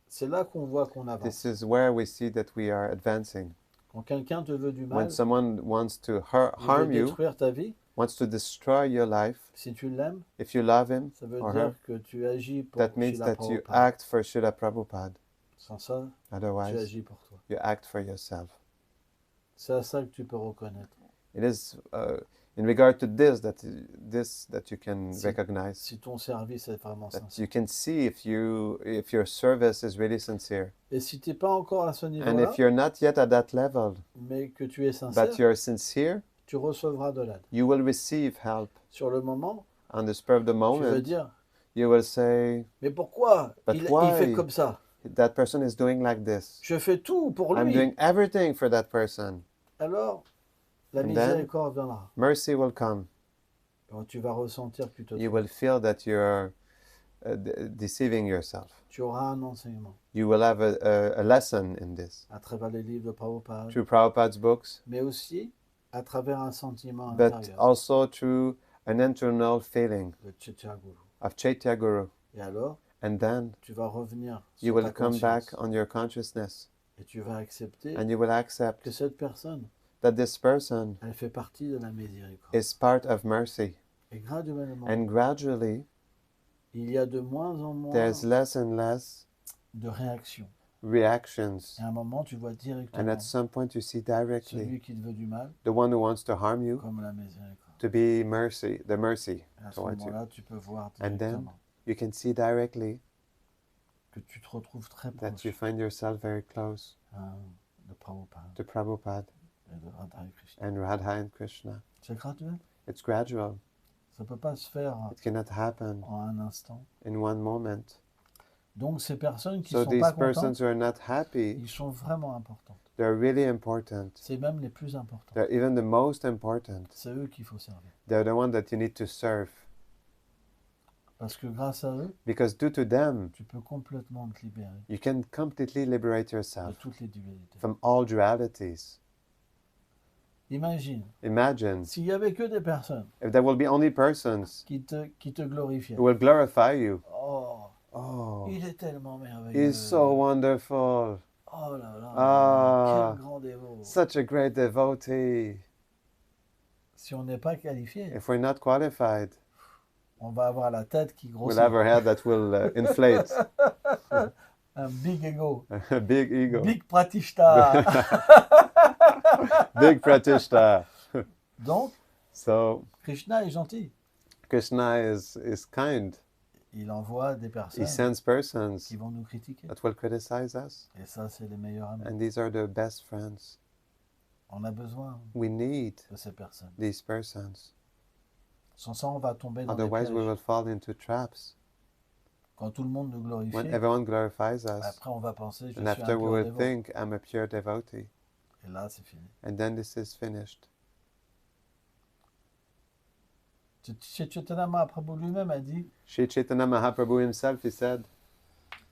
C'est là qu'on voit qu'on avance. This is where we see that we are advancing. Quand quelqu'un te veut du mal, When someone wants to il veut harm you, détruire ta vie, wants to destroy your life, si tu l'aimes, if you love him ça veut or dire her, que tu agis pour that means Srila that you Prabhupada. act for Srila Prabhupada. Sans ça, tu Otherwise, agis pour toi. you act for yourself. C'est à ça que tu peux reconnaître. It is in regard to this that you can Si- recognize, Si ton service est vraiment that sincère. you can see if your service is really sincere. Et si tu n'es pas encore à ce And niveau-là, if you're not yet at that level, mais que tu es sincère, but you're sincere, tu recevras de l'aide. you will receive help. Sur le moment, On the spur of the tu veux moment, dire, you will say, mais pourquoi But il why? fait comme ça? that person is doing like this. Je fais tout pour I'm lui. doing everything for that person. Alors, la And then- miséricorde viendra. Mercy will come. Alors, tu vas ressentir que tu te You trompes. will feel that you're deceiving yourself. Tu auras un enseignement You will have a lesson in this. à travers les livres de Prabhupada, Through Prabhupada's books, mais aussi à travers un sentiment but intérieur also through an internal feeling de Chaitya Guru. of Chaitya Guru. Et alors, And then tu vas revenir you sur will ta come back conscience on your consciousness et tu vas accepter and you will accept que cette personne, that this person elle fait partie de la miséricorde. is part of mercy. Et graduellement, And gradually, il y a de moins en moins there's less and less de réactions. reactions. Et à un moment, tu vois And directement at some point, you see directly celui qui te veut du mal the one who wants to harm you comme la miséricorde. to be mercy, the mercy Et à ce towards you. moment-là, tu peux voir And then directement You can see directly que tu te retrouves très that proche you find yourself very close de Prabhupada to Prabhupada et de Radha et Krishna. and Radha and Krishna. C'est graduel. It's gradual. Ça ne peut pas se faire It cannot happen en un instant. in one moment. Donc ces personnes qui So ne sont these pas persons contentes, who are not happy, ils sont vraiment importantes. they're really important. C'est même les plus importantes. They're even the most important. C'est eux qu'il faut servir. They're the one that you need to serve. Parce que grâce à eux, Because due to them, tu peux complètement te libérer you can completely liberate de yourself toutes les dualités. from all dualities. Imagine, Imagine s'il n'y avait que des personnes if there will be only persons qui te glorifiaient. who will glorify you. Oh, Oh, il est tellement merveilleux. he's so wonderful. Oh là là, Ah. quel grand dévot. Such a great devotee. Si on n'est pas qualifié, If we're not qualified, on va avoir la tête qui we'll grossit. have our head that will inflate. Un big ego. A big ego. Big pratishta. Big pratishta. Donc, So Krishna est gentil. Krishna is kind. Il envoie des He personnes sends persons qui vont nous critiquer. that will criticize us. Et ça, c'est les meilleurs amis. And these are the best friends. On a besoin We need de ces personnes. these persons. Sans ça, on va tomber dans des Otherwise, we pièges. will fall into traps. Quand tout le monde nous glorifie, When everyone glorifies us, après, on va penser, je and suis un after we pur will dévot. think, I'm a pure devotee. Et là, c'est fini. And then this is finished. Chaitanya Mahaprabhu lui-même a dit, Sri Chaitanya Mahaprabhu himself, he said,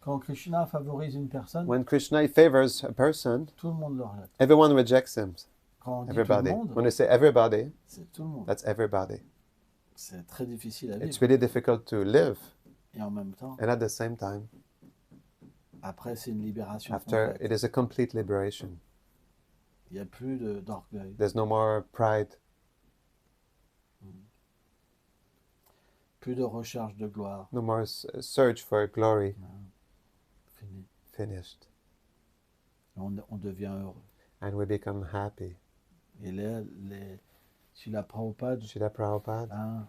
quand Krishna favorise une personne, when Krishna favors a person, tout le monde le regrette. everyone rejects him. Quand on dit Everybody. tout le monde, When they say everybody, c'est tout le monde. that's everybody. C'est très difficile à It's vivre. really difficult to live. Et en même temps, And at the same time, après, c'est une libération after, complète. it is a complete liberation. Il n'y a plus d'orgueil, There's no more pride, plus de recherche de gloire. no more search for glory. Fini. Finished. On devient heureux. And we become happy. Et là, Srila Prabhupada, Srila Prabhupada, hein,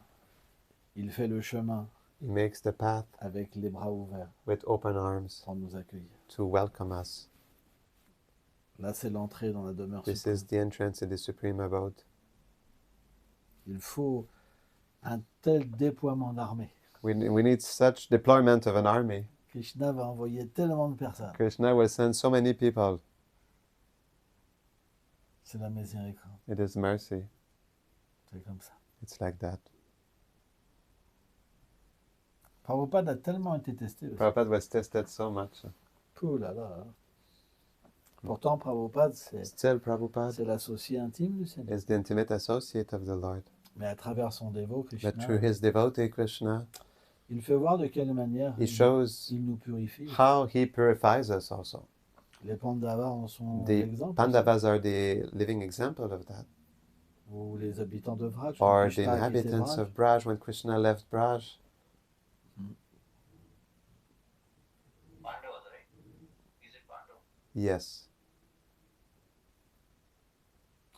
il fait le chemin he makes the path avec les bras ouverts with open arms pour nous accueillir. to welcome us. Là, c'est l'entrée dans la demeure This suprême. is the entrance to the supreme abode. Il faut un tel déploiement d'armée. We need such deployment of an army. Krishna va envoyer tellement de personnes. Krishna will send so many people. C'est la miséricorde. It is mercy. C'est comme ça. It's like that. Prabhupada a tellement été testé aussi. Prabhupada was tested so much. Ouh là là. Pourtant, Prabhupada, Still, Prabhupada c'est l'associé intime du Seigneur. is the intimate associate of the Lord. Mais à travers son dévot, Krishna, But through his devotee, Krishna, il fait voir de quelle manière he shows il nous purifie. how he purifies us also. Les Pandavas en sont The l'exemple. Pandavas are the living example of that. Ou les habitants de Vraj. Or quand the Krishna a quitté inhabitants Vraj. of Braj, when Krishna left Braj. Pandavas, right? Is it Pandava? Yes,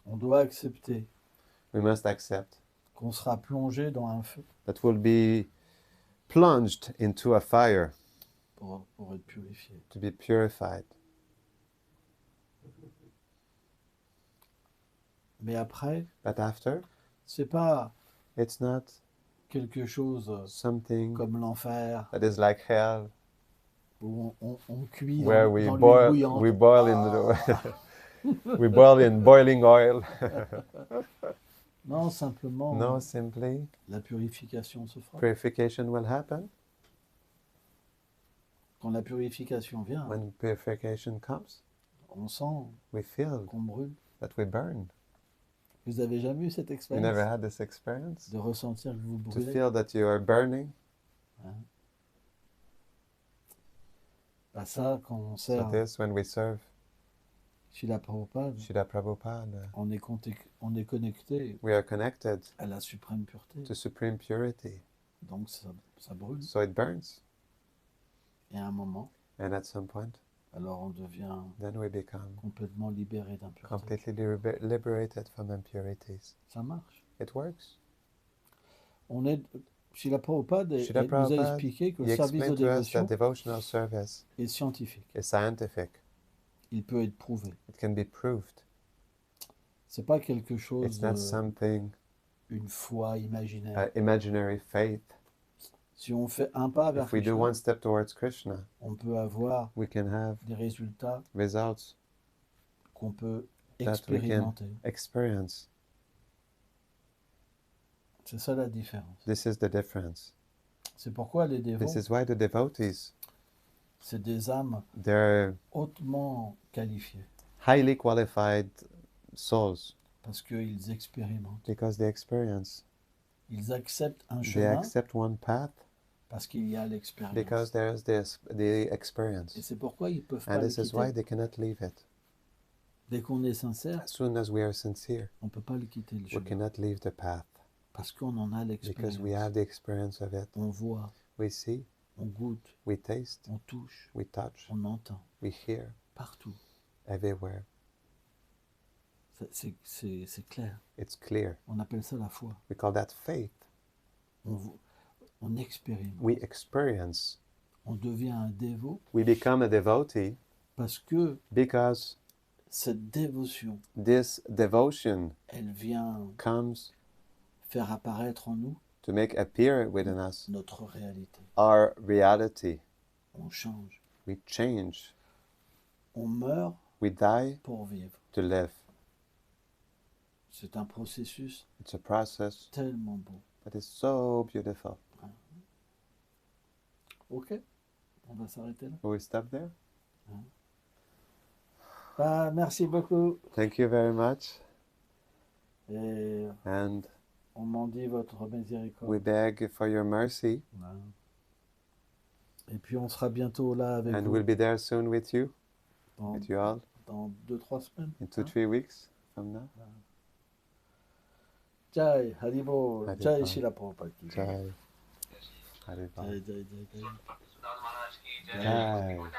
On doit accepter we must accept qu'on sera plongé dans un feu that we'll be plunged into a fire pour être purifié. to be purified. Mais après, But after, c'est pas it's not quelque chose something comme l'enfer that is like hell, où on cuit where dans we l'huile boil, bouillante. we boil in the, we boil in boiling oil. Non, simplement, No, simply la purification se fera. purification will happen. Quand la purification vient, When purification comes, on sent we feel qu'on brûle. that we burn. Vous avez jamais eu cette You expérience never had this experience? de ressentir que vous To brûlez? feel that you are burning? Bah ça, quand on So sert this, when we serve Srila Prabhupada, Srila Prabhupada, on est connecté we are connected à la suprême pureté. to supreme purity. Donc ça brûle. So it burns. Et à un moment, And at some point, alors on devient then we become complètement libéré d'impureté. completely liberated from impurities. Ça marche. It works. Srila Prabhupada Srila nous a Prabhupada, expliqué que He le service de explained to us dévotion that devotional service est scientifique. is scientific. Il peut être prouvé. It can be proved. C'est pas quelque It's chose, not something, une foi imaginaire. imaginary faith. Si on fait un pas vers If we do Krishna, one step towards Krishna, on peut avoir we can have des résultats results qu'on peut that we can expérimenter. experience. C'est ça la différence. This is the difference. C'est pourquoi les dévots, This is why the devotees, c'est des âmes they're hautement qualifiées highly qualified souls parce qu'ils expérimentent. because they experience. Ils acceptent un They chemin accept one path parce qu'il y a l'expérience. because there is the Et experience. c'est pourquoi ils peuvent pas And le this is why quitter. they cannot leave it. Dès qu'on est sincère, As soon as we are sincere, on peut pas le quitter le we chemin cannot leave the path parce qu'on en a because we l'expérience. have the experience of it. On voit, We see, on goûte, we taste, on touche, we touch, on entend, we hear partout. everywhere. C'est clair. It's clear. On appelle ça la foi. We call that faith. On expérimente. We experience. On devient un dévot We become a devotee parce que because cette dévotion, this devotion elle vient comes faire apparaître en nous to make appear within us notre réalité. our reality. On change. We change. On meurt We die pour vivre. to live. C'est un processus It's a process tellement beau. that is so beautiful. Ok, on va s'arrêter là. Will we stop there? Bah, merci beaucoup. Thank you very much. Et And on m'en dit votre miséricorde. we beg for your mercy. Voilà. Et puis on sera bientôt là avec And vous we'll be there soon with you dans all, 2-3 semaines. in 2-3 weeks from now. Jai, Haribo, Haribol. Jai Srila Prabhupada ki jai. Jai. Haribol. Jai, jai, jai, jai. Maharaj ki jai. Jai.